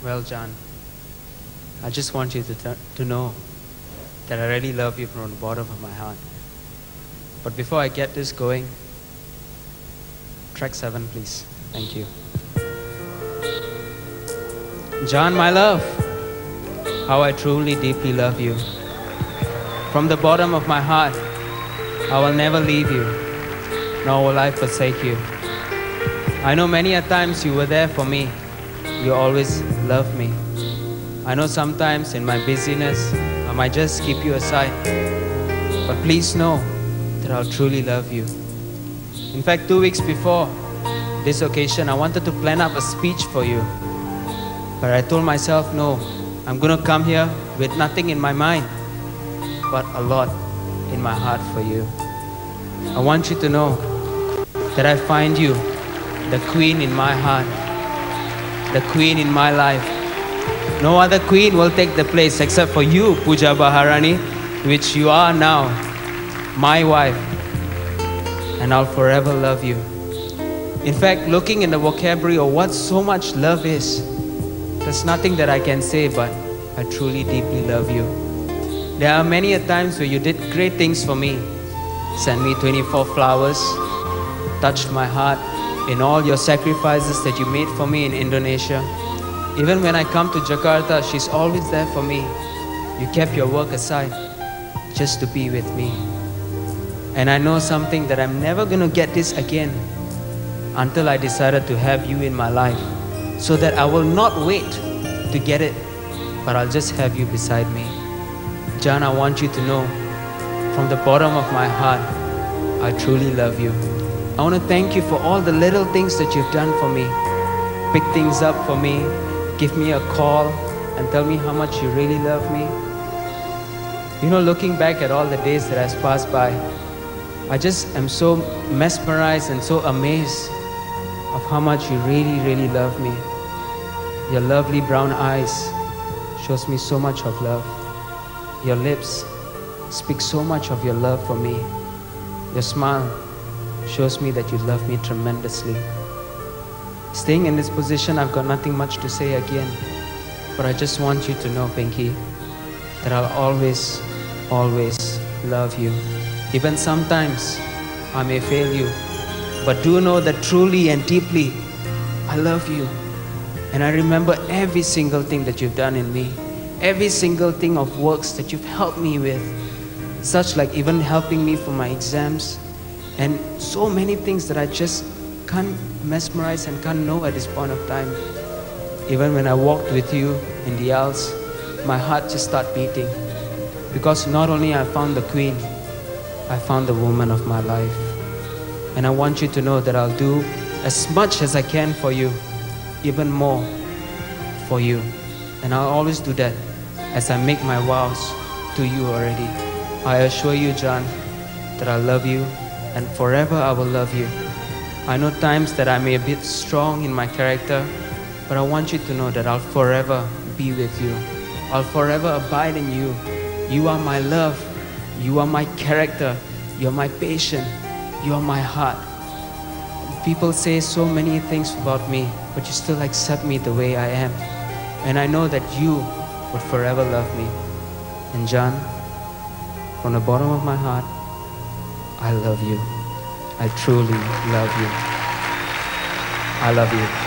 Well, John, I just want you to know that I really love you from the bottom of my heart. But before I get this going, track 7, please. Thank you. John, my love, how I truly, deeply love you. From the bottom of my heart, I will never leave you, nor will I forsake you. I know many a times you were there for me. You always loved me. I know sometimes in my busyness, I might just keep you aside. But please know that I'll truly love you. In fact, 2 weeks before this occasion, I wanted to plan up a speech for you. But I told myself, no, I'm going to come here with nothing in my mind, but a lot in my heart for you. I want you to know that I find you the queen in my heart, the queen in my life. No other queen will take the place except for you, Pooja Baharani, which you are now, my wife, and I'll forever love you. In fact, looking in the vocabulary of what so much love is, there's nothing that I can say, but I truly, deeply love you. There are many a times where you did great things for me. Sent me 24 flowers, touched my heart in all your sacrifices that you made for me in Indonesia. Even when I come to Jakarta, she's always there for me. You kept your work aside just to be with me. And I know something, that I'm never going to get this again until I decided to have you in my life, so that I will not wait to get it, but I'll just have you beside me. John, I want you to know from the bottom of my heart, I truly love you. I want to thank you for all the little things that you've done for me. Pick things up for me, give me a call, and tell me how much you really love me. You know, looking back at all the days that has passed by, I just am so mesmerized and so amazed of how much you really, really love me. Your lovely brown eyes shows me so much of love. Your lips speak so much of your love for me. Your smile shows me that you love me tremendously. Staying in this position, I've got nothing much to say again, but I just want you to know, Pinky, that I'll always, always love you. Even sometimes I may fail you, but do know that truly and deeply I love you. And I remember every single thing that you've done in me, every single thing of works that you've helped me with, such like even helping me for my exams, and so many things that I just can't mesmerize and can't know at this point of time. Even when I walked with you in the aisles, my heart just started beating, because not only I found the queen, I found the woman of my life. And I want you to know that I'll do as much as I can for you, even more for you. And I'll always do that as I make my vows to you already. I assure you, John, that I love you, and forever I will love you. I know times that I may be a bit strong in my character, but I want you to know that I'll forever be with you. I'll forever abide in you. You are my love. You are my character. You're my patient. You are my heart. People say so many things about me, but you still accept me the way I am. And I know that you would forever love me. And John, from the bottom of my heart, I love you. I truly love you. I love you.